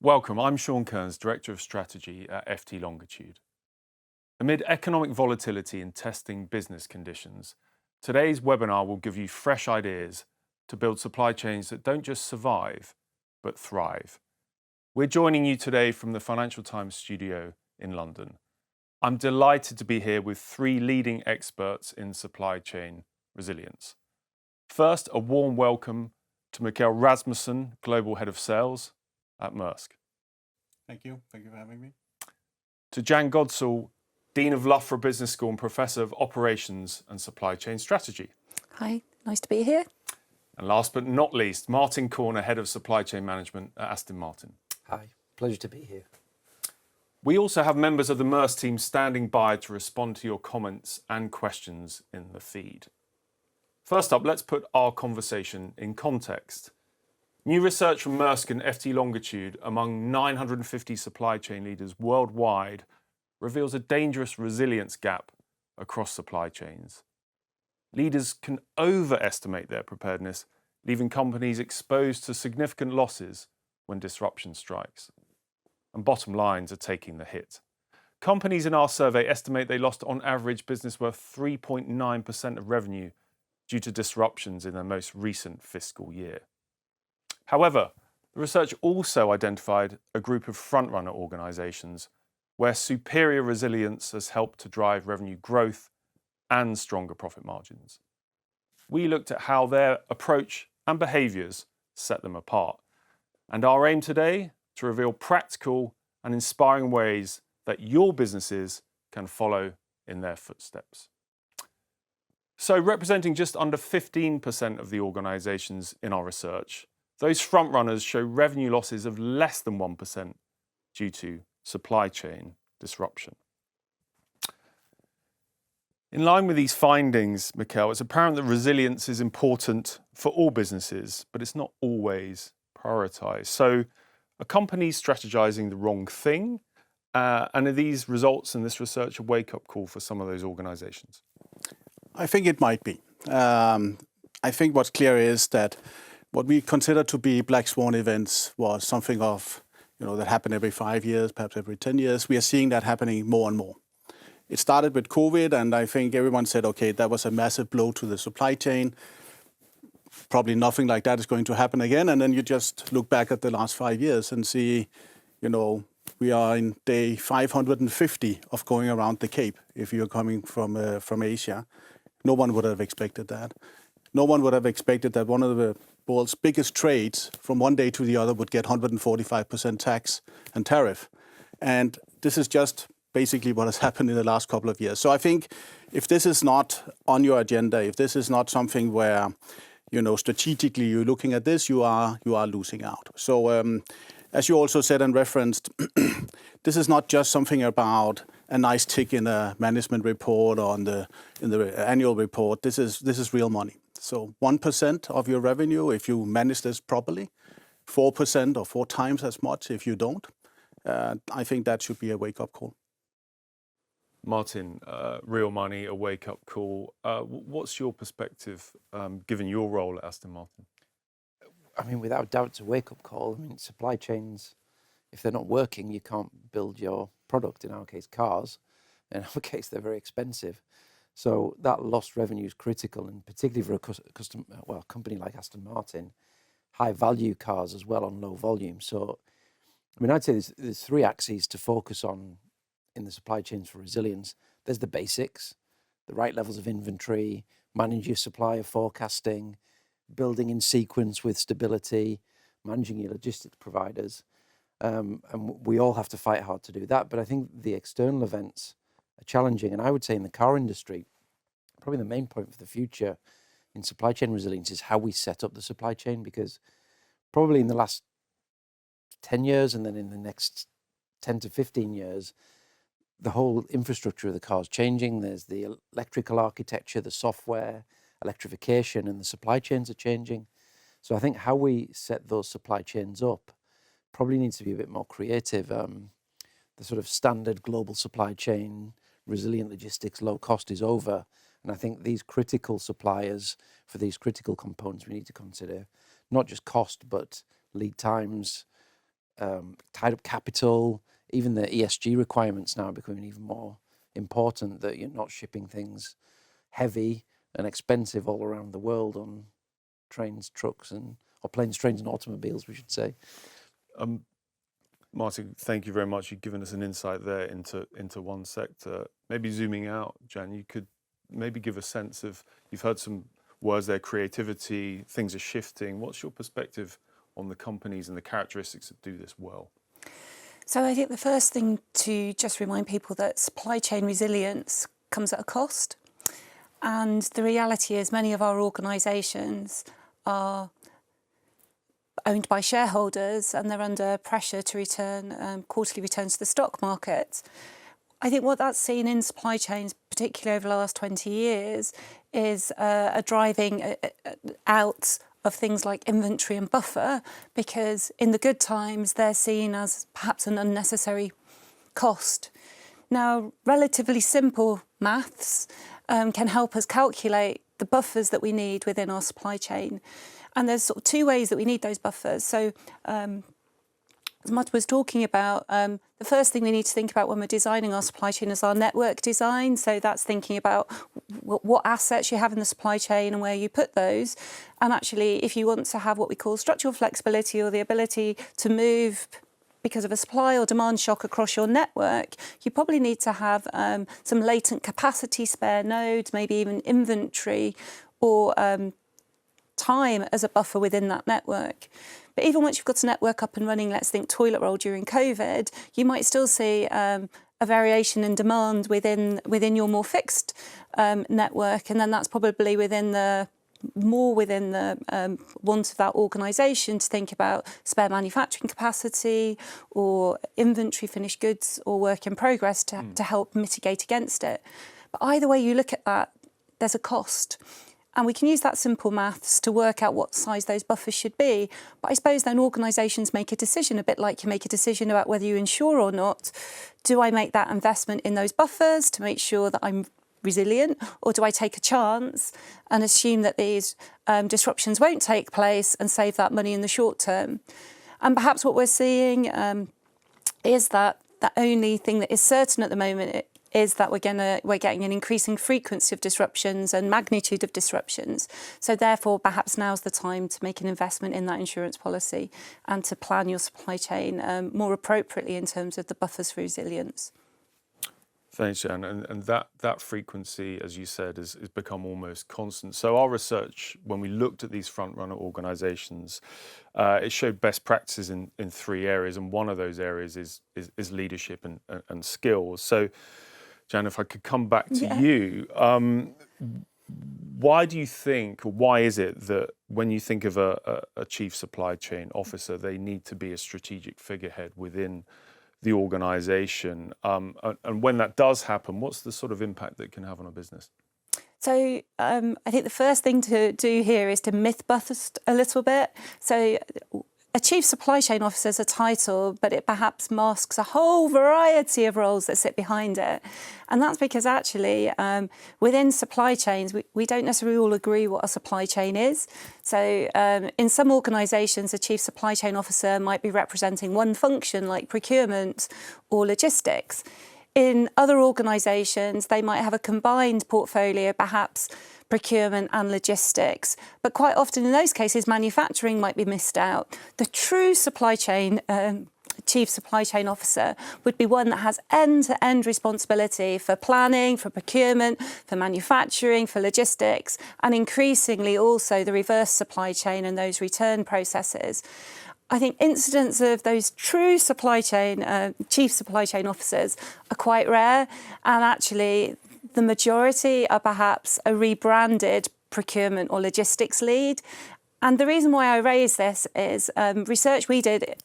Welcome, I'm Kearns, Director of Strategy at FT Longitude. Amid economic volatility and testing business conditions, today's webinar will give you fresh ideas to build supply chains that don't just survive, but thrive. We're joining you today from the Financial Times studio in London. I'm delighted to be here with three leading experts in supply chain resilience. First, a warm welcome to Mikkel Rasmussen, Global Head of Sales at Maersk. Thank you. Thank you for having me. To Jan Godsell, Dean of Loughborough Business School and Professor of Operations and Supply Chain Strategy. Hi, nice to be here. And last but not least, Martin Corner, Head of Supply Chain Management at Aston Martin. Hi, pleasure to be here. We also have members of the Maersk team standing by to respond to your comments and questions in the feed. First up, let's put our conversation in context. New research from Maersk and FT Longitude among 950 supply chain leaders worldwide reveals a dangerous resilience gap across supply chains. Leaders can overestimate their preparedness, leaving companies exposed to significant losses when disruption strikes. And bottom lines are taking the hit. Companies in our survey estimate they lost on average business worth 3.9% of revenue due to disruptions in their most recent fiscal year. However, the research also identified a group of frontrunner organisations where superior resilience has helped to drive revenue growth and stronger profit margins. We looked at how their approach and behaviours set them apart. And our aim today, to reveal practical and inspiring ways that your businesses can follow in their footsteps. So representing just under 15% of the organisations in our research, those frontrunners show revenue losses of less than 1% due to supply chain disruption. In line with these findings, Mikkel, it's apparent that resilience is important for all businesses, but it's not always prioritised. So are companies strategizing the wrong thing? And are these results and this research a wake-up call for some of those organisations? I think it might be. I think what's clear is that what we consider to be black swan events was something of, that happened every 5 years, perhaps every 10 years. We are seeing that happening more and more. It started with COVID, and I think everyone said, okay, that was a massive blow to the supply chain. Probably nothing like that is going to happen again. And then you just look back at the last 5 years and see, we are in day 550 of going around the Cape if you're coming from Asia. No one would have expected that. No one would have expected that one of the world's biggest trades from one day to the other would get 145% tax and tariff. And this is just basically what has happened in the last couple of years. So I think if this is not on your agenda, if this is not something where, strategically you're looking at this, you are losing out. So as you also said and referenced, this is not just something about a nice tick in a management report or in the annual report. This is real money. So 1% of your revenue, if you manage this properly, 4% or 4 times as much if you don't. I think that should be a wake-up call. Martin, real money, a wake-up call. What's your perspective, given your role at Aston Martin? I mean, without doubt, it's a wake-up call. I mean, supply chains, if they're not working, you can't build your product. In our case, cars. In our case, they're very expensive. So that lost revenue is critical, and particularly for a company like Aston Martin, high-value cars as well on low volume. So, I mean, I'd say there's 3 axes to focus on in the supply chains for resilience. There's the basics, the right levels of inventory, manage your supplier forecasting, building in sequence with stability, managing your logistics providers. And we all have to fight hard to do that. But I think the external events are challenging. And I would say in the car industry, probably the main point for the future in supply chain resilience is how we set up the supply chain, because probably in the last 10 years and then in the next 10 to 15 years, the whole infrastructure of the car is changing. There's the electrical architecture, the software, electrification, and the supply chains are changing. So I think how we set those supply chains up probably needs to be a bit more creative. The sort of standard global supply chain, resilient logistics, low cost is over. And I think these critical suppliers for these critical components we need to consider not just cost, but lead times, tied up capital, even the ESG requirements now are becoming even more important, that you're not shipping things heavy and expensive all around the world on trains, trucks, or planes, trains and automobiles, we should say. Martin, thank you very much. You've given us an insight there into one sector. Maybe zooming out, Jan, you could maybe give a sense of, you've heard some words there, creativity, things are shifting. What's your perspective on the companies and the characteristics that do this well? So I think the first thing to just remind people that supply chain resilience comes at a cost. And the reality is many of our organisations are owned by shareholders and they're under pressure to return quarterly returns to the stock market. I think what that's seen in supply chains, particularly over the last 20 years, is a driving out of things like inventory and buffer, because in the good times they're seen as perhaps an unnecessary cost. Now, relatively simple maths can help us calculate the buffers that we need within our supply chain. And there's sort of two ways that we need those buffers. So as Matt was talking about, the first thing we need to think about when we're designing our supply chain is our network design. So that's thinking about what assets you have in the supply chain and where you put those. And actually, if you want to have what we call structural flexibility, or the ability to move because of a supply or demand shock across your network, you probably need to have some latent capacity, spare nodes, maybe even inventory or time as a buffer within that network. But even once you've got a network up and running, let's think toilet roll during COVID, you might still see a variation in demand within your more fixed network, and then that's probably within the want of that organisation to think about spare manufacturing capacity or inventory, finished goods or work in progress to help mitigate against it. But either way you look at that, there's a cost. And we can use that simple maths to work out what size those buffers should be. But I suppose then organisations make a decision, a bit like you make a decision about whether you insure or not. Do I make that investment in those buffers to make sure that I'm resilient, or do I take a chance and assume that these disruptions won't take place and save that money in the short term? And perhaps what we're seeing is that the only thing that is certain at the moment is that we're getting an increasing frequency of disruptions and magnitude of disruptions. So therefore, perhaps now's the time to make an investment in that insurance policy and to plan your supply chain more appropriately in terms of the buffers for resilience. Thanks, Jan. And that frequency, as you said, has become almost constant. So our research, when we looked at these front-runner organisations, it showed best practices in three areas, and one of those areas is leadership and skills. So, Jan, if I could come back to you, why do you think, or why is it that when you think of a chief supply chain officer, they need to be a strategic figurehead within the organisation? And when that does happen, what's the sort of impact that it can have on a business? So I think the first thing to do here is to myth bust a little bit. So a chief supply chain officer is a title, but it perhaps masks a whole variety of roles that sit behind it. And that's because actually within supply chains, we don't necessarily all agree what a supply chain is. So in some organisations, a chief supply chain officer might be representing one function like procurement or logistics. In other organisations, they might have a combined portfolio, perhaps procurement and logistics. But quite often in those cases, manufacturing might be missed out. The true supply chain chief supply chain officer would be one that has end-to-end responsibility for planning, for procurement, for manufacturing, for logistics, and increasingly also the reverse supply chain and those return processes. I think incidents of those true supply chain, chief supply chain officers are quite rare, and actually the majority are perhaps a rebranded procurement or logistics lead. And the reason why I raise this is research we did,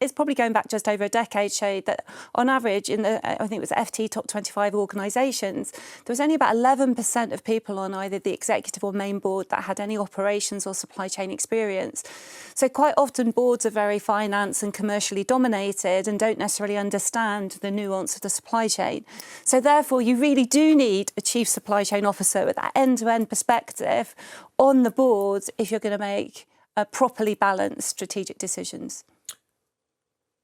it's probably going back just over a decade, showed that on average in the, I think it was FT top 25 organisations, there was only about 11% of people on either the executive or main board that had any operations or supply chain experience. So quite often boards are very finance and commercially dominated and don't necessarily understand the nuance of the supply chain. So therefore you really do need a chief supply chain officer with that end-to-end perspective on the board if you're going to make properly balanced strategic decisions.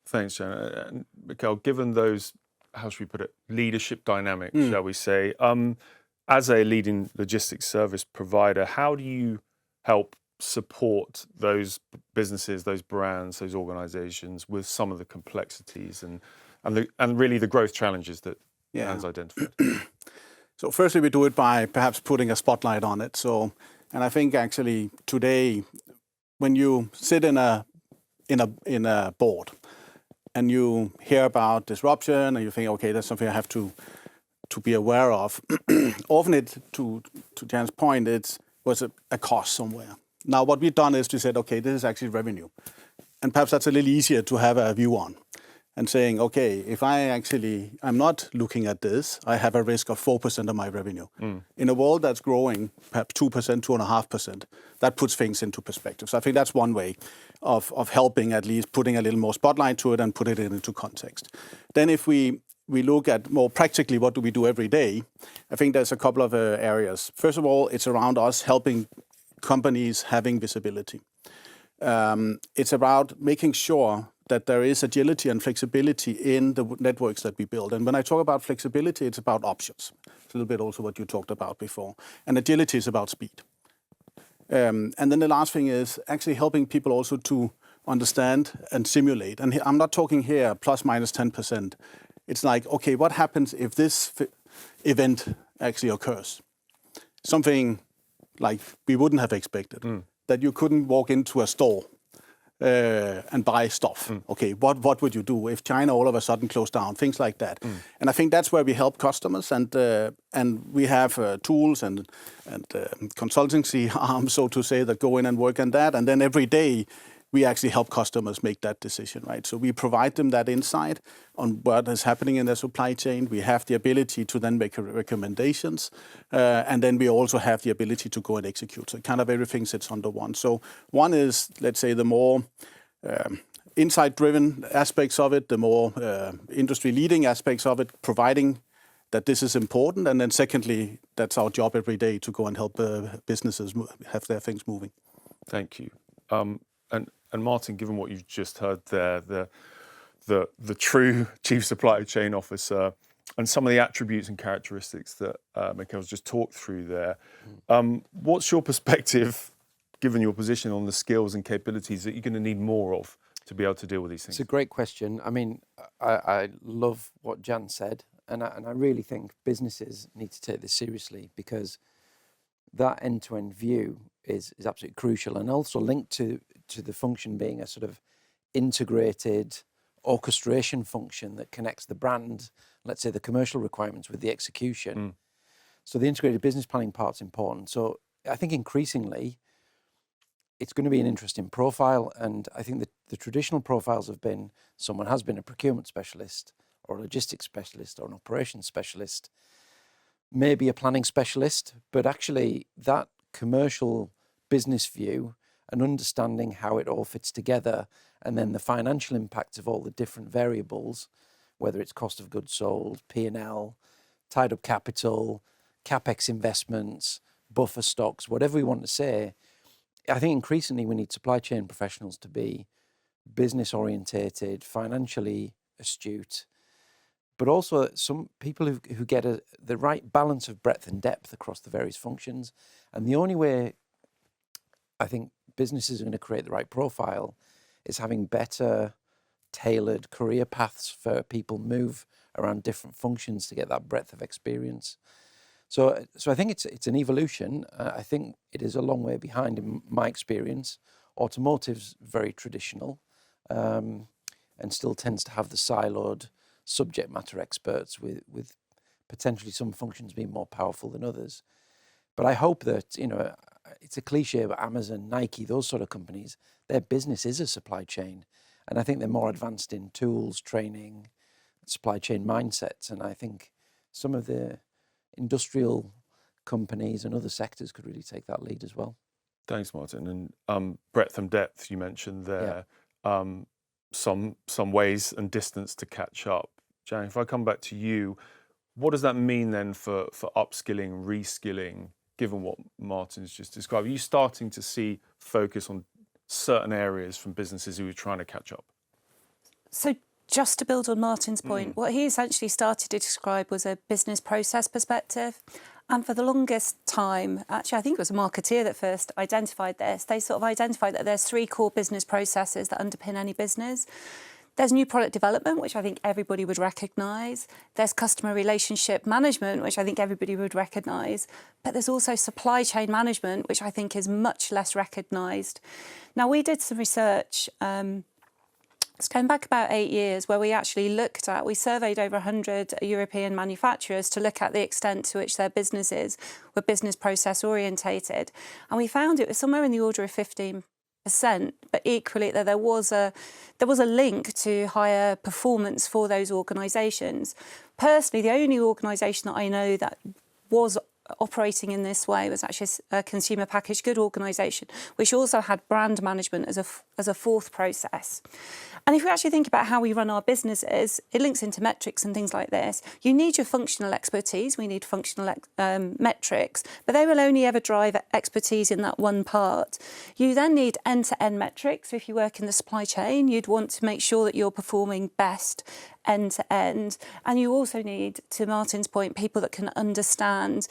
Thanks, Jan. And Mikkel, given those, how should we put it, leadership dynamics, shall we say, as a leading logistics service provider, how do you help support those businesses, those brands, those organizations with some of the complexities and really the growth challenges that Jan's identified? So firstly, we do it by perhaps putting a spotlight on it. And I think actually today, when you sit in a board and you hear about disruption and you think, okay, that's something I have to be aware of. Often to Jan's point, it was a cost somewhere. Now, what we've done is we said, okay, this is actually revenue. And perhaps that's a little easier to have a view on. And saying, okay, if I'm not looking at this, I have a risk of 4% of my revenue. In a world that's growing perhaps 2%, 2.5%, that puts things into perspective. So I think that's one way of helping, at least putting a little more spotlight to it and put it into context. Then if we look at more practically what do we do every day, I think there's a couple of areas. First of all, it's around us helping companies having visibility. It's about making sure that there is agility and flexibility in the networks that we build. And when I talk about flexibility, it's about options. It's a little bit also what you talked about before. And agility is about speed. And then the last thing is actually helping people also to understand and simulate. And I'm not talking here plus minus 10%. It's like, okay, what happens if this event actually occurs? Something like we wouldn't have expected. That you couldn't walk into a store and buy stuff. Okay, what would you do if China all of a sudden closed down? Things like that. And I think that's where we help customers, and we have tools and consultancy arms, so to say, that go in and work on that. And then every day we actually help customers make that decision, right? So we provide them that insight on what is happening in their supply chain. We have the ability to then make recommendations, and then we also have the ability to go and execute. So kind of everything sits under one. So one is, let's say, the more insight-driven aspects of it, the more industry-leading aspects of it, providing that this is important. And then secondly, that's our job every day to go and help businesses have their things moving. Thank you. And Martin, given what you've just heard there, the true Chief Supply Chain Officer and some of the attributes and characteristics that Mikkel's just talked through there, what's your perspective, given your position, on the skills and capabilities that you're going to need more of to be able to deal with these things? It's a great question. I mean, I love what Jan said, and I really think businesses need to take this seriously, because that end-to-end view is absolutely crucial, and also linked to the function being a sort of integrated orchestration function that connects the brand, let's say the commercial requirements, with the execution. So the integrated business planning part's important. So I think increasingly it's going to be an interesting profile, and I think the traditional profiles have been someone has been a procurement specialist or a logistics specialist or an operations specialist, maybe a planning specialist, but actually that commercial business view and understanding how it all fits together, and then the financial impact of all the different variables, whether it's cost of goods sold, P&L, tied up capital, CapEx investments, buffer stocks, whatever we want to say. I think increasingly we need supply chain professionals to be business orientated, financially astute, but also some people who get the right balance of breadth and depth across the various functions. And the only way I think businesses are going to create the right profile is having better tailored career paths for people move around different functions to get that breadth of experience. So I think it's an evolution. I think it is a long way behind in my experience. Automotive's very traditional, and still tends to have the siloed subject matter experts with potentially some functions being more powerful than others. But I hope that, it's a cliche, but Amazon, Nike, those sort of companies, their business is a supply chain. And I think they're more advanced in tools, training, supply chain mindsets. And I think some of the industrial companies and other sectors could really take that lead as well. Thanks, Martin. And breadth and depth you mentioned there, some ways and distance to catch up. Jan, if I come back to you, what does that mean then for upskilling, reskilling, given what Martin's just described? Are you starting to see focus on certain areas from businesses who are trying to catch up? So just to build on Martin's point, what he essentially started to describe was a business process perspective. And for the longest time, actually, I think it was a marketeer that first identified this. They sort of identified that there's 3 core business processes that underpin any business. There's new product development, which I think everybody would recognise. There's customer relationship management, which I think everybody would recognise. But there's also supply chain management, which I think is much less recognised. Now, we did some research, it's going back about 8 years, where we surveyed over 100 European manufacturers to look at the extent to which their businesses were business process orientated. And we found it was somewhere in the order of 15%, but equally that there was a link to higher performance for those organisations. Personally, the only organisation that I know that was operating in this way was actually a consumer packaged good organisation, which also had brand management as a fourth process. And if we actually think about how we run our businesses, it links into metrics and things like this. You need your functional expertise. We need functional metrics, but they will only ever drive expertise in that one part. You then need end-to-end metrics. So if you work in the supply chain, you'd want to make sure that you're performing best end-to-end. And you also need, to Martin's point, people that can understand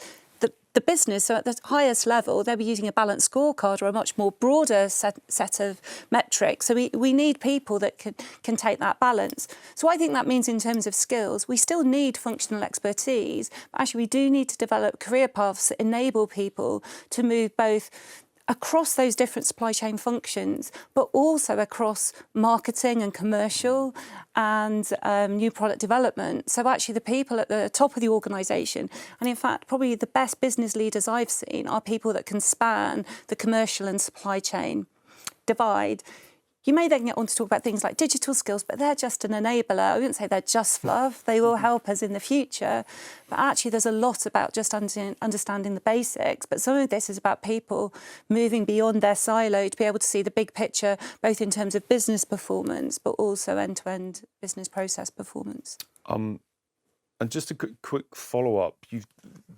the business. So at the highest level, they'll be using a balanced scorecard or a much more broader set of metrics. So we need people that can take that balance. So I think that means in terms of skills, we still need functional expertise, but actually we do need to develop career paths that enable people to move both across those different supply chain functions, but also across marketing and commercial and new product development. So actually the people at the top of the organisation, and in fact probably the best business leaders I've seen, are people that can span the commercial and supply chain divide. You may then get on to talk about things like digital skills, but they're just an enabler. I wouldn't say they're just fluff. They will help us in the future. But actually, there's a lot about just understanding the basics. But some of this is about people moving beyond their silo to be able to see the big picture, both in terms of business performance, but also end-to-end business process performance. And just a quick follow-up. You've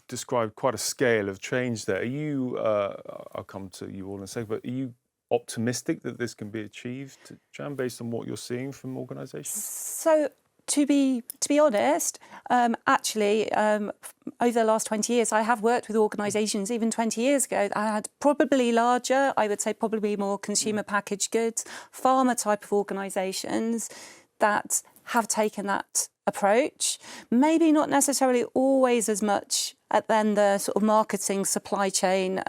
described quite a scale of change there. Are you, I'll come to you all in a second, but are you optimistic that this can be achieved, Jan, based on what you're seeing from organisations? So to be honest, actually, over the last 20 years, I have worked with organisations. Even 20 years ago, I had probably larger, I would say probably more consumer packaged goods, pharma type of organisations that have taken that approach. Maybe not necessarily always as much at then the sort of marketing supply chain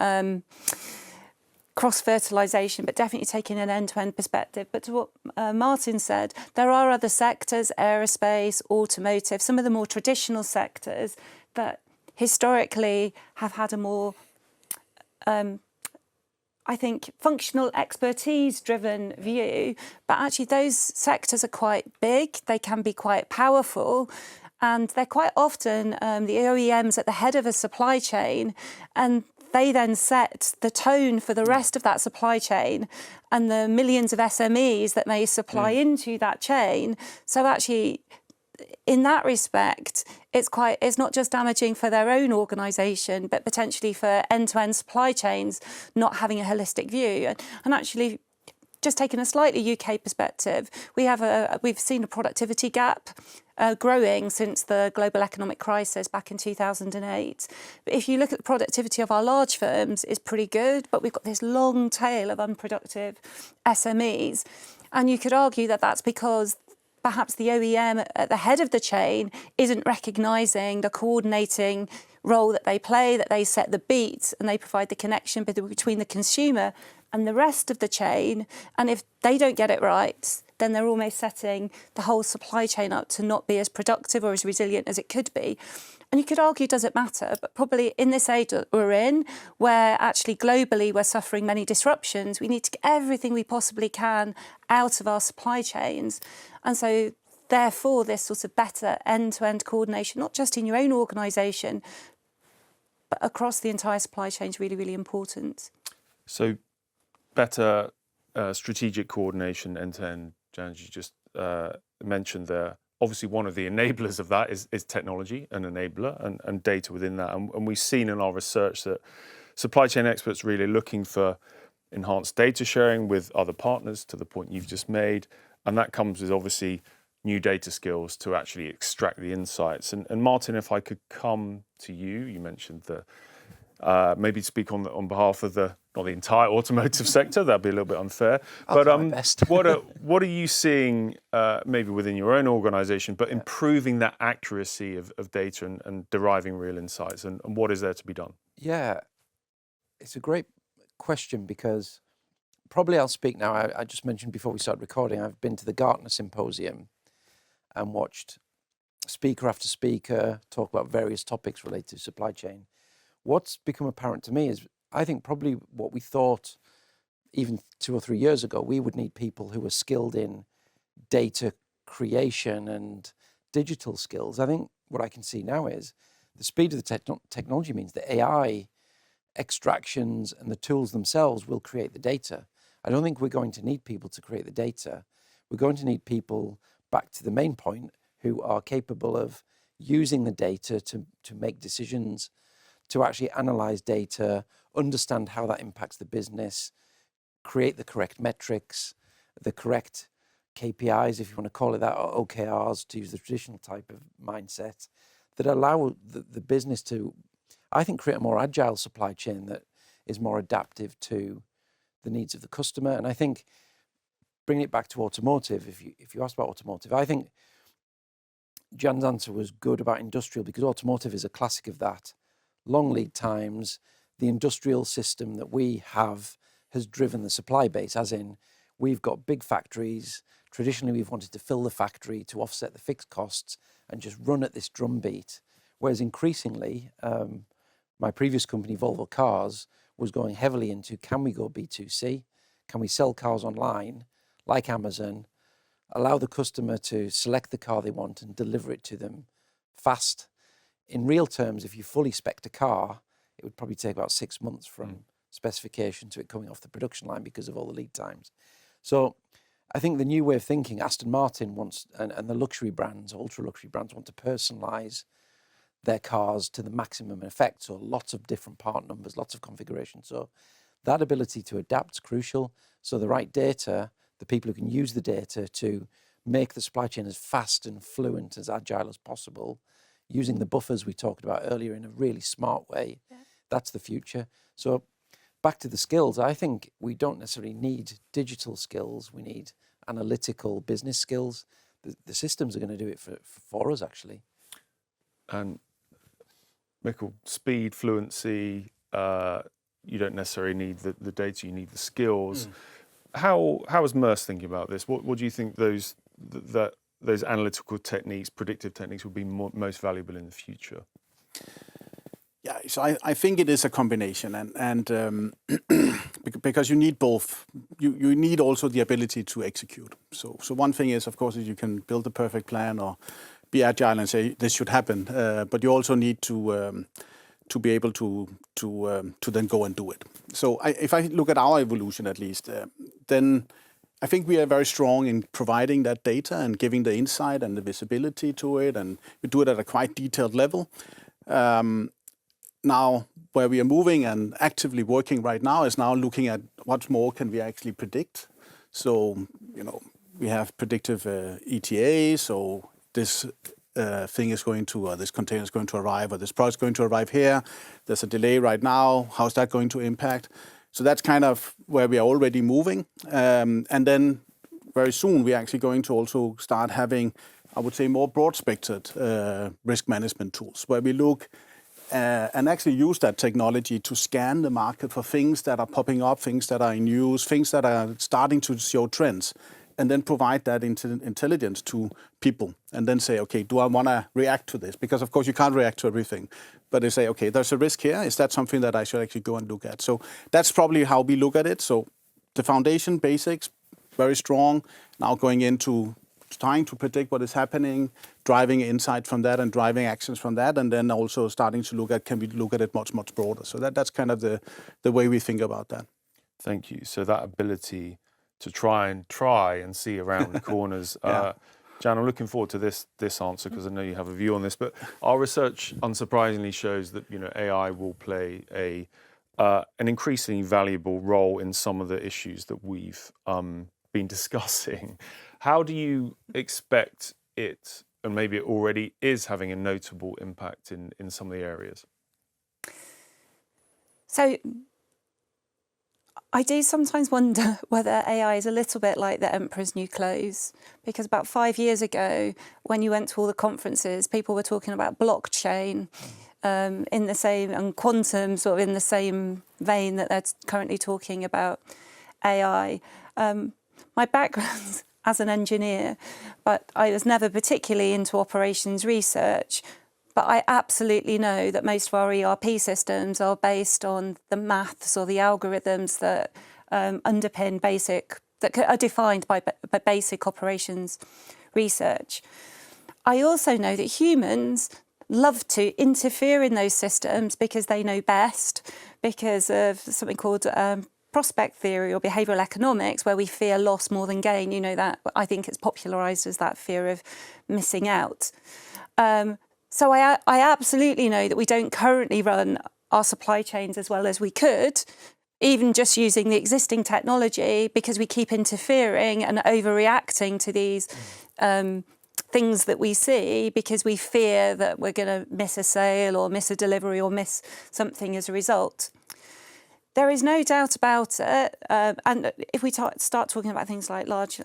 cross-fertilisation, but definitely taking an end-to-end perspective. But to what Martin said, there are other sectors, aerospace, automotive, some of the more traditional sectors that historically have had a more, I think, functional expertise-driven view. But actually those sectors are quite big, they can be quite powerful, and they're quite often the OEMs at the head of a supply chain, and they then set the tone for the rest of that supply chain and the millions of SMEs that may supply into that chain. So actually, in that respect, it's not just damaging for their own organisation, but potentially for end-to-end supply chains not having a holistic view. And actually, just taking a slightly UK perspective, we've seen a productivity gap growing since the global economic crisis back in 2008. But if you look at the productivity of our large firms, it's pretty good, but we've got this long tail of unproductive SMEs. And you could argue that that's because perhaps the OEM at the head of the chain isn't recognising the coordinating role that they play, that they set the beat and they provide the connection between the consumer and the rest of the chain. And if they don't get it right, then they're almost setting the whole supply chain up to not be as productive or as resilient as it could be. And you could argue, does it matter? But probably in this age that we're in, where actually globally we're suffering many disruptions, we need to get everything we possibly can out of our supply chains. And so therefore, this sort of better end-to-end coordination, not just in your own organisation, but across the entire supply chain is really, really important. So better strategic coordination end-to-end, Jan, you just mentioned there. Obviously, one of the enablers of that is technology, an enabler, and data within that. And we've seen in our research that supply chain experts really looking for enhanced data sharing with other partners, to the point you've just made, And that comes with obviously new data skills to actually extract the insights. And Martin, if I could come to you, you mentioned the maybe speak on behalf of not the entire automotive sector. That'd be a little bit unfair. I'll do my best. what are you seeing maybe within your own organisation, but improving that accuracy of data and deriving real insights, and what is there to be done? Yeah, it's a great question because probably I'll speak now. I just mentioned before we started recording, I've been to the Gartner Symposium and watched speaker after speaker talk about various topics related to supply chain. What's become apparent to me is I think probably what we thought even 2 or 3 years ago, we would need people who were skilled in data creation and digital skills. I think what I can see now is the speed of the technology means that AI extractions and the tools themselves will create the data. I don't think we're going to need people to create the data. We're going to need people, back to the main point, who are capable of using the data to make decisions, to actually analyze data, understand how that impacts the business, create the correct metrics, the correct KPIs, if you want to call it that, or OKRs, to use the traditional type of mindset, that allow the business to, I think, create a more agile supply chain that is more adaptive to the needs of the customer. And I think, bringing it back to automotive, if you asked about automotive, I think Jan's answer was good about industrial, because automotive is a classic of that. Long lead times, the industrial system that we have has driven the supply base, as in we've got big factories. Traditionally, we've wanted to fill the factory to offset the fixed costs and just run at this drumbeat. Whereas increasingly, my previous company, Volvo Cars, was going heavily into, can we go B2C? Can we sell cars online, like Amazon, allow the customer to select the car they want and deliver it to them fast? In real terms, if you fully spec'd a car, it would probably take about 6 months from specification to it coming off the production line because of all the lead times. So I think the new way of thinking, Aston Martin wants, and the luxury brands, ultra luxury brands, want to personalize their cars to the maximum effect. So lots of different part numbers, lots of configurations. So that ability to adapt is crucial. So the right data, the people who can use the data to make the supply chain as fast and fluent, as agile as possible, using the buffers we talked about earlier in a really smart way. Yeah. That's the future. So back to the skills, I think we don't necessarily need digital skills. We need analytical business skills. The systems are going to do it for us, actually. And Mikkel, speed, fluency, you don't necessarily need the data, you need the skills. How is Maersk thinking about this? What do you think those analytical techniques, predictive techniques, will be most valuable in the future? Yeah, so I think it is a combination, and because you need both. You need also the ability to execute. So one thing is, of course, is you can build a perfect plan or be agile and say this should happen, but you also need to be able to then go and do it. So if I look at our evolution, at least, then I think we are very strong in providing that data and giving the insight and the visibility to it, and we do it at a quite detailed level. Now, where we are moving and actively working right now is now looking at what more can we actually predict. So, we have predictive ETA, so this thing is going to, or this container is going to arrive, or this product is going to arrive here. There's a delay right now. How's that going to impact? So that's kind of where we are already moving. And then very soon we're actually going to also start having, I would say, more broad-spectred risk management tools, where we look and actually use that technology to scan the market for things that are popping up, things that are in use, things that are starting to show trends, and then provide that intelligence to people, and then say, okay, do I want to react to this? Because, of course, you can't react to everything. But they say, okay, there's a risk here. Is that something that I should actually go and look at? So that's probably how we look at it. So the foundation, basics, very strong. Now going into trying to predict what is happening, driving insight from that and driving actions from that, and then also starting to look at, can we look at it much, much broader? So that's kind of the way we think about that. Thank you. So that ability to try and see around the corners. Yeah. Jan, I'm looking forward to this answer, because I know you have a view on this. But our research, unsurprisingly, shows that AI will play an increasingly valuable role in some of the issues that we've been discussing. How do you expect it, and maybe it already is having a notable impact in some of the areas? So I do sometimes wonder whether AI is a little bit like the emperor's new clothes, because about 5 years ago, when you went to all the conferences, people were talking about blockchain in the same, and quantum sort of in the same vein that they're currently talking about AI. My background as an engineer, but I was never particularly into operations research. But I absolutely know that most of our ERP systems are based on the maths or the algorithms that underpin that are defined by basic operations research. I also know that humans love to interfere in those systems because they know best, because of something called prospect theory or behavioural economics, where we fear loss more than gain. You know that, I think it's popularised as that fear of missing out. So I absolutely know that we don't currently run our supply chains as well as we could, even just using the existing technology, because we keep interfering and overreacting to these things that we see, because we fear that we're going to miss a sale or miss a delivery or miss something as a result. There is no doubt about it. And if we start talking about things like large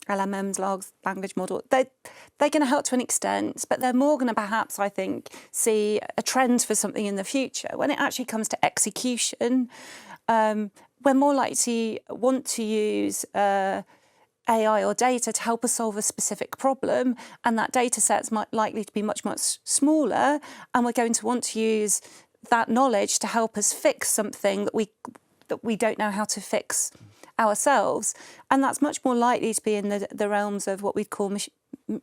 LMMs, large language model, they're going to help to an extent, but they're more going to perhaps, I think, see a trend for something in the future. When it actually comes to execution, we're more likely to want to use AI or data to help us solve a specific problem, and that data set's likely to be much, much smaller, and we're going to want to use that knowledge to help us fix something that we don't know how to fix ourselves. And that's much more likely to be in the realms of what we'd call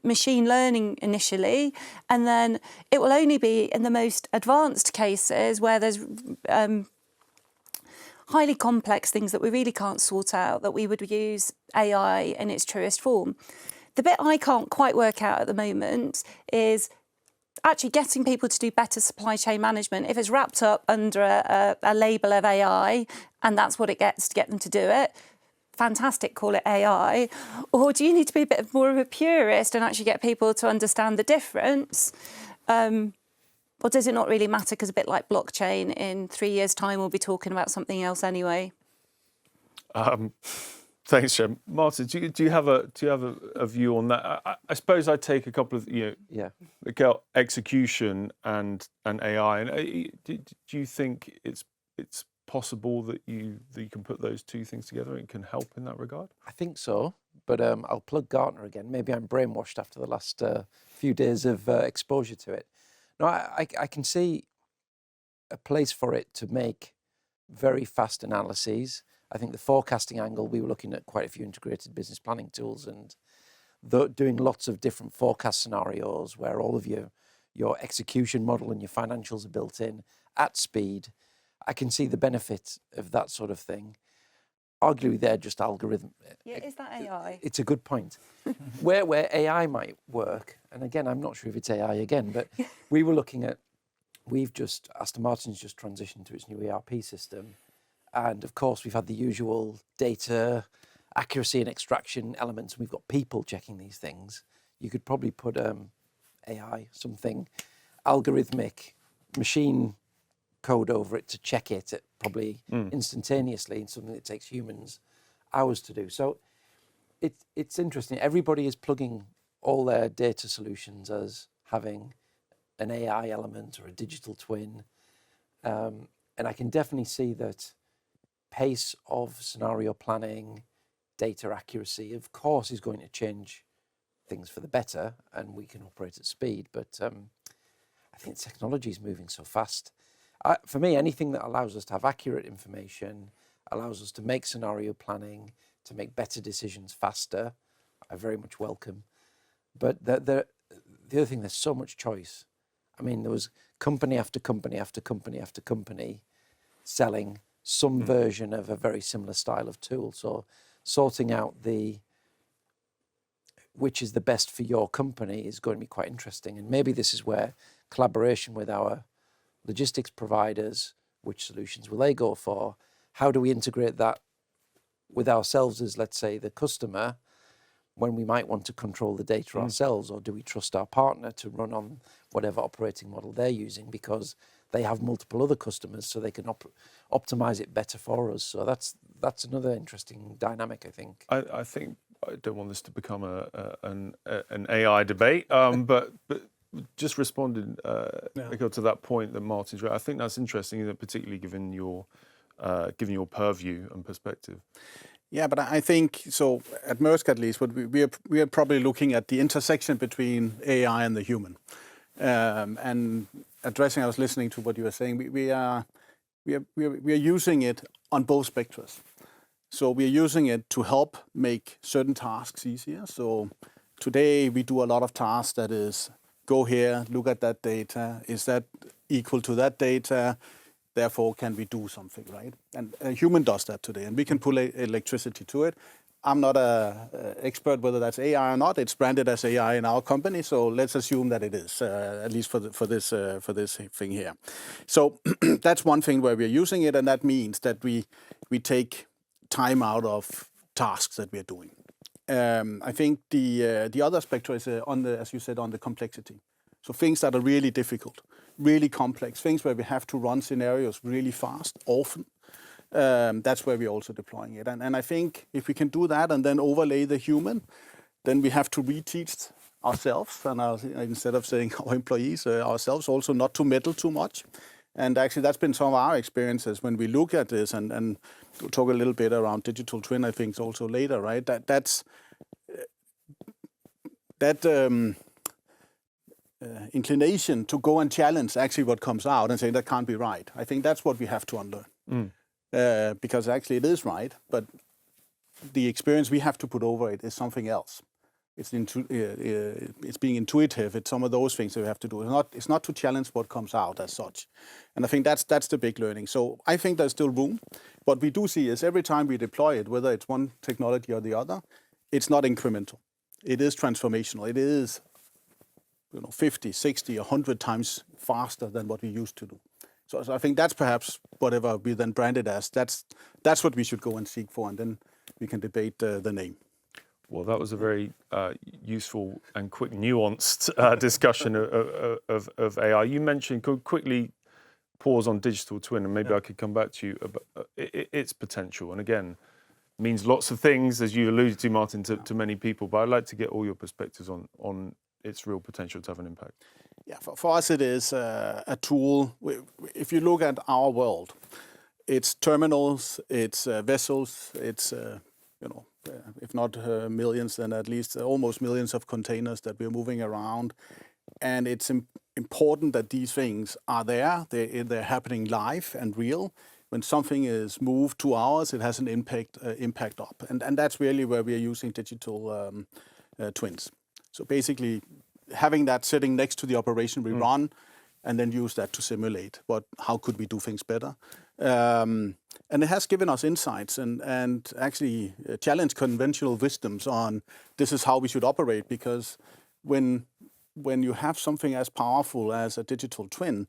machine learning initially, and then it will only be in the most advanced cases where there's highly complex things that we really can't sort out that we would use AI in its truest form. The bit I can't quite work out at the moment is actually getting people to do better supply chain management. If it's wrapped up under a label of AI and that's what it gets to get them to do it, fantastic, call it AI. Or do you need to be a bit more of a purist and actually get people to understand the difference? Or does it not really matter, because a bit like blockchain, in 3 years' time we'll be talking about something else anyway? Thanks, Jem. Martin, do you have a view on that? I suppose I take a couple of Mikkel, execution and AI. And do you think it's possible that you can put those two things together and can help in that regard? I think so, but I'll plug Gartner again. Maybe I'm brainwashed after the last few days of exposure to it. No, I can see a place for it to make very fast analyses. I think the forecasting angle, we were looking at quite a few integrated business planning tools and doing lots of different forecast scenarios where all of your execution model and your financials are built in at speed. I can see the benefit of that sort of thing. Arguably, they're just algorithm. Yeah, is that AI? It's a good point. where AI might work, and again, I'm not sure if it's AI again, but we were looking at, Aston Martin's just transitioned to its new ERP system. And of course, we've had the usual data accuracy and extraction elements. We've got people checking these things. You could probably put AI, something algorithmic, machine code over it to check it probably instantaneously, something that takes humans hours to do. So it's interesting. Everybody is plugging all their data solutions as having an AI element or a digital twin. And I can definitely see that pace of scenario planning, data accuracy, of course, is going to change things for the better, and we can operate at speed. But I think technology is moving so fast. For me, anything that allows us to have accurate information, allows us to make scenario planning, to make better decisions faster, I very much welcome. But the other thing, there's so much choice. I mean, there was company after company after company after company selling some version of a very similar style of tool. So sorting out which is the best for your company is going to be quite interesting. And maybe this is where collaboration with our logistics providers, which solutions will they go for? How do we integrate that with ourselves as, let's say, the customer? when we might want to control the data ourselves, or do we trust our partner to run on whatever operating model they're using because they have multiple other customers, so they can optimize it better for us. So that's another interesting dynamic, I think. I think I don't want this to become an AI debate, but just responding, Mikkel, to that point that Martin's right. I think that's interesting, particularly given your purview and perspective. Yeah, but I think so. At Maersk, at least, what we are probably looking at the intersection between AI and the human. And addressing, I was listening to what you were saying. We are using it on both spectrums. So we are using it to help make certain tasks easier. So today we do a lot of tasks that is go here, look at that data. Is that equal to that data? Therefore, can we do something, right? And a human does that today, and we can pull electricity to it. I'm not an expert whether that's AI or not. It's branded as AI in our company, so let's assume that it is, at least for this thing here. So that's one thing where we're using it, and that means that we take time out of tasks that we're doing. I think the other spectrum is as you said, on the complexity. So things that are really difficult, really complex, things where we have to run scenarios really fast, often. That's where we're also deploying it. And I think if we can do that and then overlay the human, then we have to reteach ourselves, and instead of saying our employees, ourselves also not to meddle too much. And actually, that's been some of our experiences when we look at this, and we'll talk a little bit around digital twin, I think, also later, right? Inclination to go and challenge actually what comes out and say that can't be right. I think that's what we have to unlearn. Because actually it is right, but the experience we have to put over it is something else. It's being intuitive. It's some of those things that we have to do. It's not to challenge what comes out as such. And I think that's the big learning. So I think there's still room. What we do see is every time we deploy it, whether it's one technology or the other, it's not incremental. It is transformational. It is 50, 60, 100 times faster than what we used to do. So I think that's perhaps whatever we then brand it as, that's what we should go and seek for, and then we can debate the name. Well, that was a very useful and quick, nuanced discussion of AI. You mentioned, could quickly pause on digital twin, and maybe I could come back to you about its potential. And again, means lots of things, as you alluded to, Martin, to many people, but I'd like to get all your perspectives on its real potential to have an impact. Yeah, for us it is a tool. If you look at our world, it's terminals, it's vessels, it's if not millions, then at least almost millions of containers that we're moving around. And it's important that these things are there. They're happening live and real. When something is moved 2 hours, it has an impact up. And that's really where we are using digital twins. So basically, having that sitting next to the operation we run, and then use that to simulate how could we do things better. And it has given us insights and actually challenged conventional wisdoms on this is how we should operate, because when you have something as powerful as a digital twin,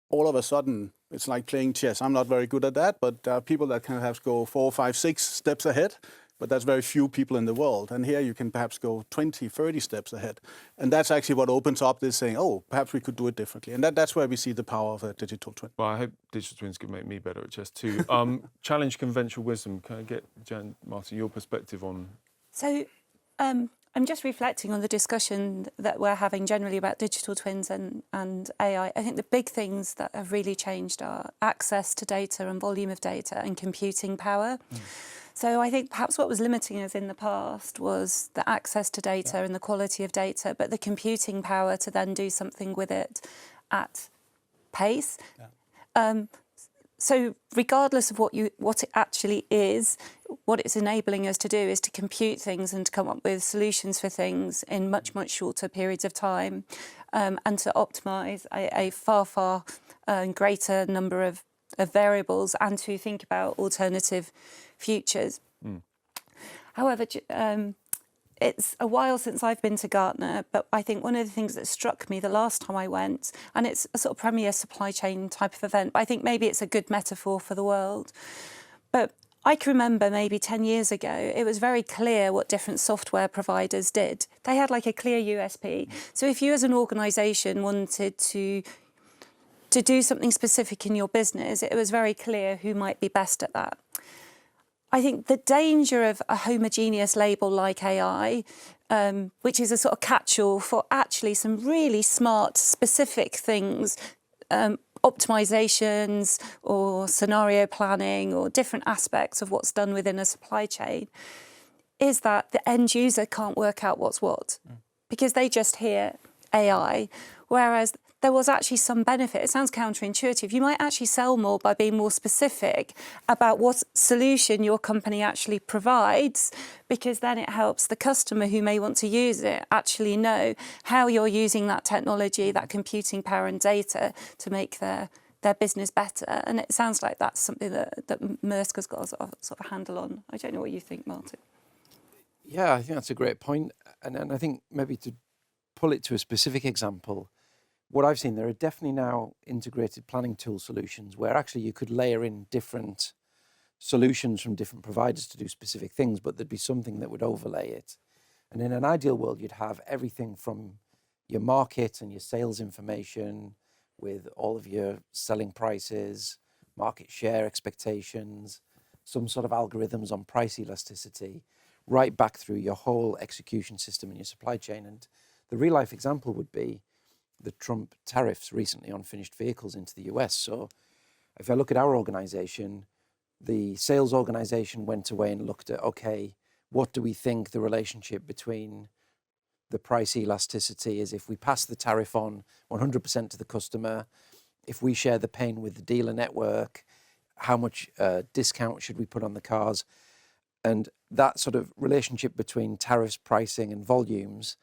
all of a sudden it's like playing chess. I'm not very good at that, but there are people that can perhaps go 4, 5, 6 steps ahead. But that's very few people in the world. And here you can perhaps go 20, 30 steps ahead. And that's actually what opens up this saying, oh, perhaps we could do it differently. And that's where we see the power of a digital twin. Well, I hope digital twins could make me better at chess too. Challenge conventional wisdom. Can I get, Jan, Martin, your perspective on? So I'm just reflecting on the discussion that we're having generally about digital twins and AI. I think the big things that have really changed are access to data and volume of data and computing power. So I think perhaps what was limiting us in the past was the access to data and the quality of data, but the computing power to then do something with it at pace. So regardless of what it actually is, what it's enabling us to do is to compute things and to come up with solutions for things in much, much shorter periods of time, and to optimise a far greater number of variables, and to think about alternative futures. However, it's a while since I've been to Gartner, but I think one of the things that struck me the last time I went, and it's a sort of premier supply chain type of event, but I think maybe it's a good metaphor for the world, but I can remember maybe 10 years ago, it was very clear what different software providers did. They had like a clear USP. So if you as an organisation wanted to do something specific in your business, it was very clear who might be best at that. I think the danger of a homogeneous label like AI, which is a sort of catch-all for actually some really smart, specific things, optimizations or scenario planning or different aspects of what's done within a supply chain, is that the end user can't work out what's what because they just hear AI, whereas there was actually some benefit. It sounds counterintuitive. You might actually sell more by being more specific about what solution your company actually provides, because then it helps the customer who may want to use it actually know how you're using that technology, that computing power and data to make their business better. And it sounds like that's something that Maersk has got a sort of handle on. I don't know what you think, Martin. Yeah, I think that's a great point. And I think maybe to pull it to a specific example, what I've seen, there are definitely now integrated planning tool solutions where actually you could layer in different solutions from different providers to do specific things, but there'd be something that would overlay it. And in an ideal world, you'd have everything from your market and your sales information with all of your selling prices, market share expectations, some sort of algorithms on price elasticity, right back through your whole execution system in your supply chain. And the real life example would be the Trump tariffs recently on finished vehicles into the US. So if I look at our organization, the sales organization went away and looked at, okay, what do we think the relationship between the price elasticity is if we pass the tariff on 100% to the customer, if we share the pain with the dealer network, how much discount should we put on the cars? And that sort of relationship between tariffs, pricing and volumes,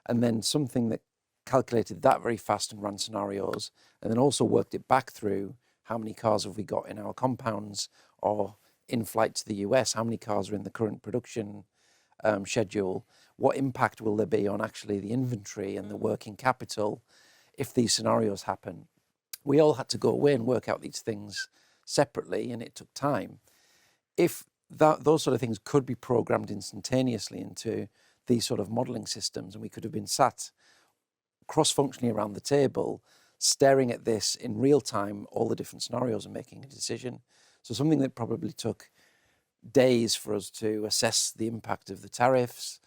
and then something that calculated that very fast and ran scenarios, and then also worked it back through how many cars have we got in our compounds or in flight to the US, how many cars are in the current production schedule, what impact will there be on actually the inventory and the working capital if these scenarios happen. We all had to go away and work out these things separately, and it took time. If those sort of things could be programmed instantaneously into these sort of modeling systems, and we could have been sat cross-functionally around the table, staring at this in real time, all the different scenarios and making a decision. So something that probably took days for us to assess the impact of the tariffs,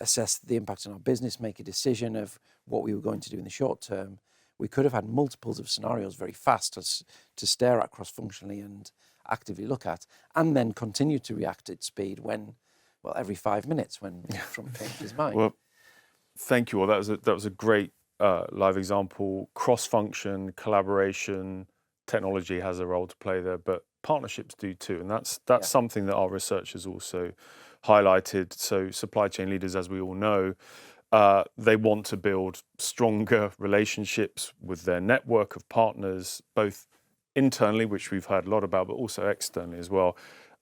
assess the impact on our business, make a decision of what we were going to do in the short term. We could have had multiples of scenarios very fast to stare at cross-functionally and actively look at, and then continue to react at speed when, well, every 5 minutes when Trump changed his mind. Well, thank you all. That was a great live example. Cross-function, collaboration, technology has a role to play there, but partnerships do too, and that's something that our research has also highlighted. So supply chain leaders, as we all know, they want to build stronger relationships with their network of partners, both internally, which we've heard a lot about, but also externally as well.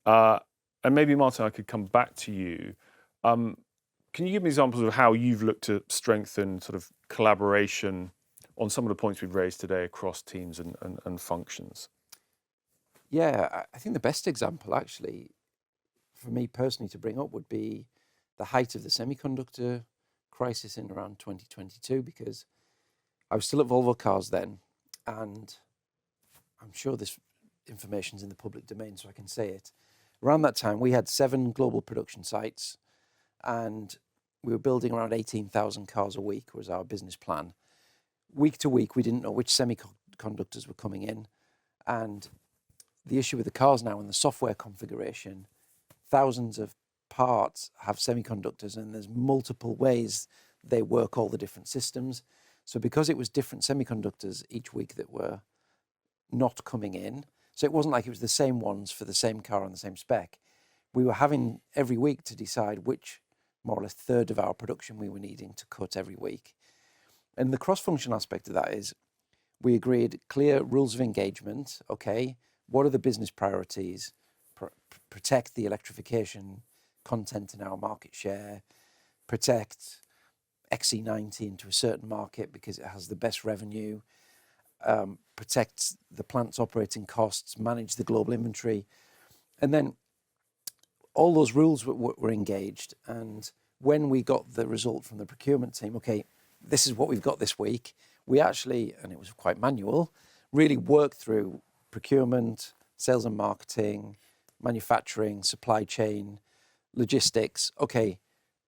And maybe, Martin, I could come back to you. Can you give me examples of how you've looked to strengthen sort of collaboration on some of the points we've raised today across teams and functions? Yeah, I think the best example actually for me personally to bring up would be the height of the semiconductor crisis in around 2022, because I was still at Volvo Cars then, and I'm sure this information's in the public domain, so I can say it. Around that time, we had 7 global production sites, and we were building around 18,000 cars a week was our business plan. Week to week, we didn't know which semiconductors were coming in, and the issue with the cars now and the software configuration, thousands of parts have semiconductors, and there's multiple ways they work all the different systems. So because it was different semiconductors each week that were not coming in, so it wasn't like it was the same ones for the same car on the same spec. We were having every week to decide which more or less third of our production we were needing to cut every week. And the cross-function aspect of that is we agreed clear rules of engagement. Okay, what are the business priorities? Protect the electrification content in our market share, protect XC90 into a certain market because it has the best revenue, protect the plant's operating costs, manage the global inventory. And then all those rules were engaged, and when we got the result from the procurement team, okay, this is what we've got this week, we actually, and it was quite manual, really worked through procurement, sales and marketing, manufacturing, supply chain, logistics. Okay,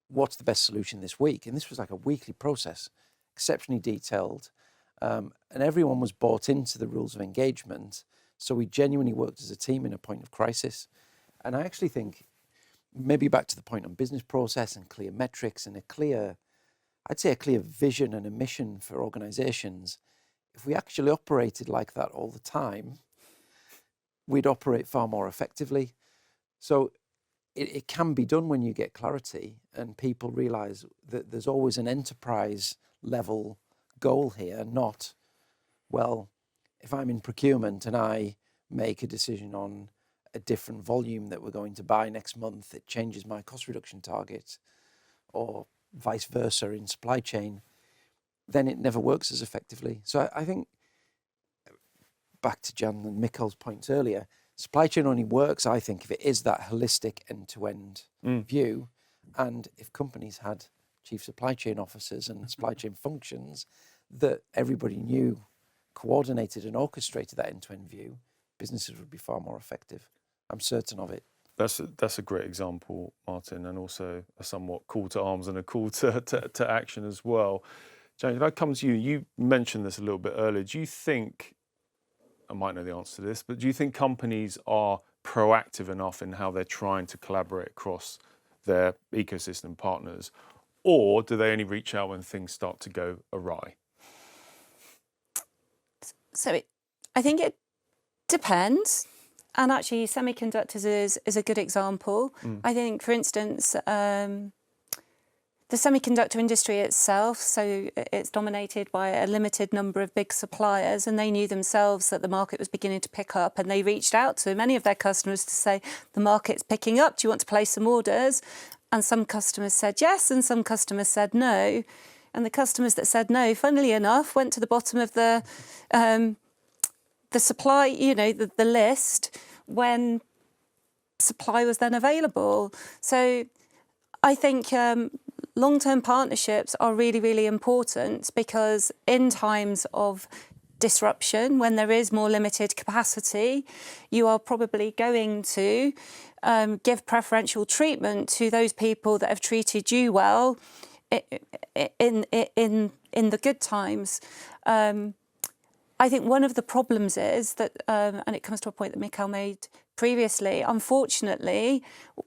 what's the best solution this week? And this was like a weekly process, exceptionally detailed, and everyone was bought into the rules of engagement. So we genuinely worked as a team in a point of crisis. And I actually think, maybe back to the point on business process and clear metrics and a clear vision and a mission for organizations, if we actually operated like that all the time, we'd operate far more effectively. So it can be done when you get clarity and people realize that there's always an enterprise level goal here, not, well, if I'm in procurement and I make a decision on a different volume that we're going to buy next month, it changes my cost reduction target, or vice versa in supply chain, then it never works as effectively. So I think, back to Jan and Mikkel's points earlier, supply chain only works, I think, if it is that holistic end-to-end view. And if companies had chief supply chain officers and supply chain functions that everybody knew, coordinated and orchestrated that end-to-end view, businesses would be far more effective. I'm certain of it. That's a great example, Martin, and also a somewhat call to arms and a call to action as well. James, if I come to you, you mentioned this a little bit earlier. Do you think, I might know the answer to this, but do you think companies are proactive enough in how they're trying to collaborate across their ecosystem partners, or do they only reach out when things start to go awry? So I think it depends. And actually, semiconductors is a good example. I think, for instance, the semiconductor industry itself, so it's dominated by a limited number of big suppliers, and they knew themselves that the market was beginning to pick up, and they reached out to many of their customers to say, the market's picking up, do you want to place some orders? And some customers said yes, and some customers said no. And the customers that said no, funnily enough, went to the bottom of the supply, the list when supply was then available. So I think long-term partnerships are really, really important, because in times of disruption, when there is more limited capacity, you are probably going to give preferential treatment to those people that have treated you well in the good times. I think one of the problems is that, and it comes to a point that Mikkel made previously, unfortunately,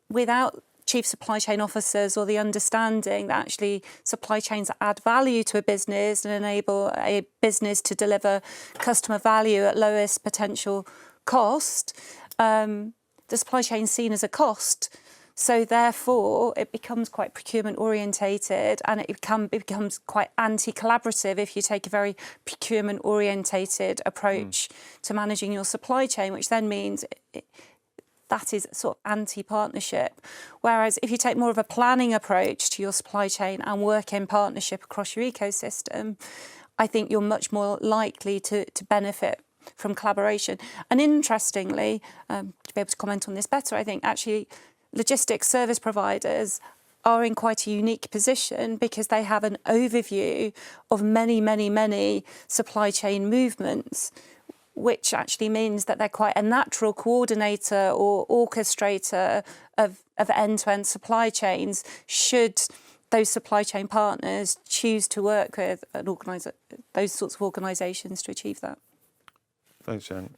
without chief supply chain officers or the understanding that actually supply chains add value to a business and enable a business to deliver customer value at lowest potential cost, the supply chain is seen as a cost. So therefore, it becomes quite procurement orientated, and it becomes quite anti-collaborative if you take a very procurement orientated approach to managing your supply chain, which then means that is sort of anti-partnership. Whereas if you take more of a planning approach to your supply chain and work in partnership across your ecosystem, I think you're much more likely to benefit from collaboration. And interestingly, to be able to comment on this better, I think actually logistics service providers are in quite a unique position, because they have an overview of many, many, many supply chain movements, which actually means that they're quite a natural coordinator or orchestrator of end-to-end supply chains, should those supply chain partners choose to work with and organise those sorts of organisations to achieve that. Thanks, Jan.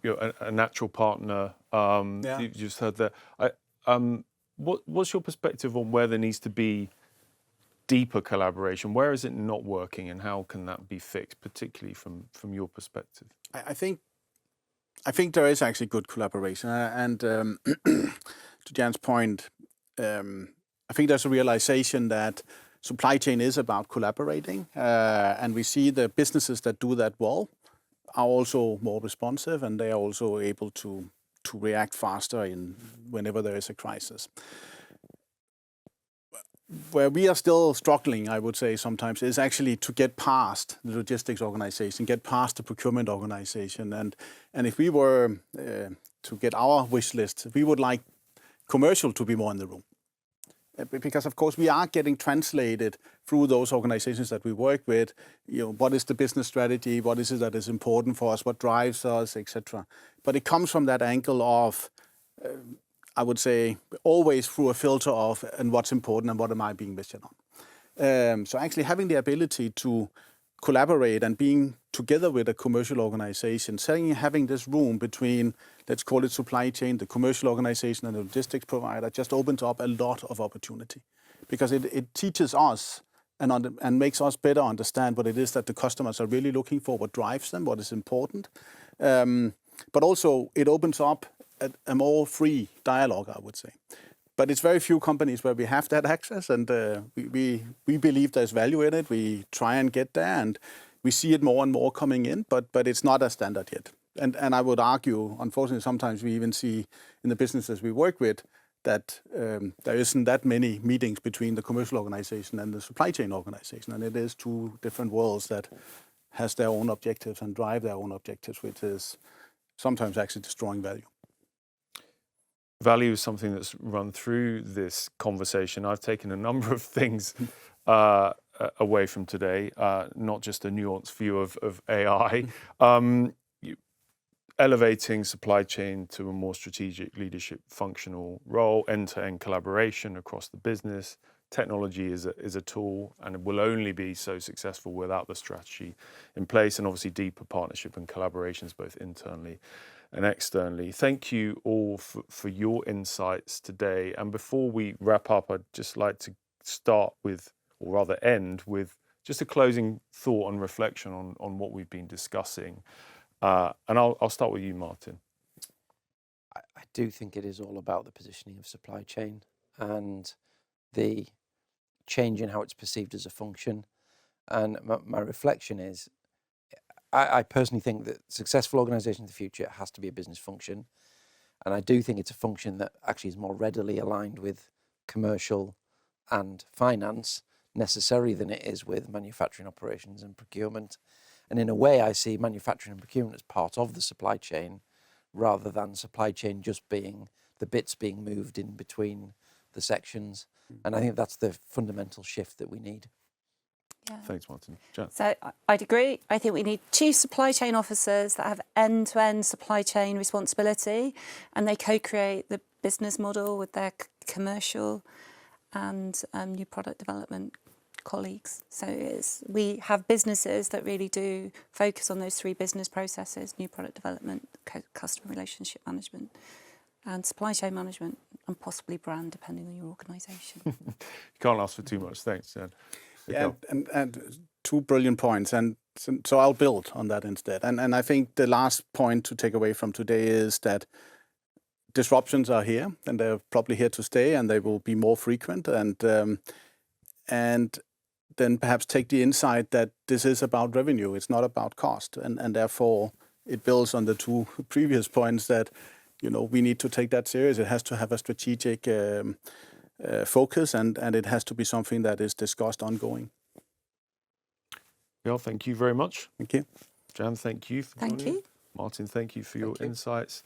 You're a natural partner. You just heard that. What's your perspective on where there needs to be deeper collaboration? Where is it not working, and how can that be fixed, particularly from your perspective? I think there is actually good collaboration, and to Jan's point, I think there's a realization that supply chain is about collaborating, and we see the businesses that do that well are also more responsive, and they are also able to react faster whenever there is a crisis. Where we are still struggling, I would say sometimes, is actually to get past the logistics organization, get past the procurement organization. And if we were to get our wish list, we would like commercial to be more in the room. Because of course we are getting translated through those organizations that we work with, what is the business strategy, what is it that is important for us, what drives us, etc. But it comes from that angle of, I would say, always through a filter of and what's important and what am I being measured on. So actually having the ability to collaborate and being together with a commercial organization, having this room between, let's call it supply chain, the commercial organization and the logistics provider, just opens up a lot of opportunity, because it teaches us and makes us better understand what it is that the customers are really looking for, what drives them, what is important. But also it opens up a more free dialogue, I would say. But it's very few companies where we have that access, and we believe there's value in it. We try and get there, and we see it more and more coming in, but it's not a standard yet. And I would argue, unfortunately, sometimes we even see in the businesses we work with that there isn't that many meetings between the commercial organization and the supply chain organization, and it is two different worlds that has their own objectives and drive their own objectives, which is sometimes actually destroying value. Value is something that's run through this conversation. I've taken a number of things away from today, not just a nuanced view of AI. Elevating supply chain to a more strategic leadership functional role, end-to-end collaboration across the business. Technology is a tool, and it will only be so successful without the strategy in place, and obviously deeper partnership and collaborations both internally and externally. Thank you all for your insights today. And before we wrap up, I'd just like to start with, or rather end with, just a closing thought and reflection on what we've been discussing. And I'll start with you, Martin. I do think it is all about the positioning of supply chain and the change in how it's perceived as a function. And my reflection is, I personally think that successful organisation in the future has to be a business function. And I do think it's a function that actually is more readily aligned with commercial and finance necessarily than it is with manufacturing operations and procurement. And in a way, I see manufacturing and procurement as part of the supply chain rather than supply chain just being the bits being moved in between the sections. And I think that's the fundamental shift that we need. Yeah. Thanks, Martin. Jan? So I'd agree. I think we need chief supply chain officers that have end-to-end supply chain responsibility, and they co-create the business model with their commercial and new product development colleagues. So we have businesses that really do focus on those three business processes: new product development, customer relationship management, and supply chain management, and possibly brand, depending on your organisation. You can't ask for too much. Thanks, Jan. Yeah, and two brilliant points, and so I'll build on that instead. And I think the last point to take away from today is that disruptions are here, and they're probably here to stay, and they will be more frequent. And then perhaps take the insight that this is about revenue; it's not about cost, and therefore it builds on the two previous points that we need to take that serious. It has to have a strategic focus, and it has to be something that is discussed ongoing. Yeah, thank you very much. Thank you. Jan, thank you for joining. Thank you. Martin, thank you for your insights.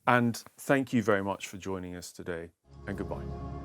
And thank you very much for joining us today, and goodbye.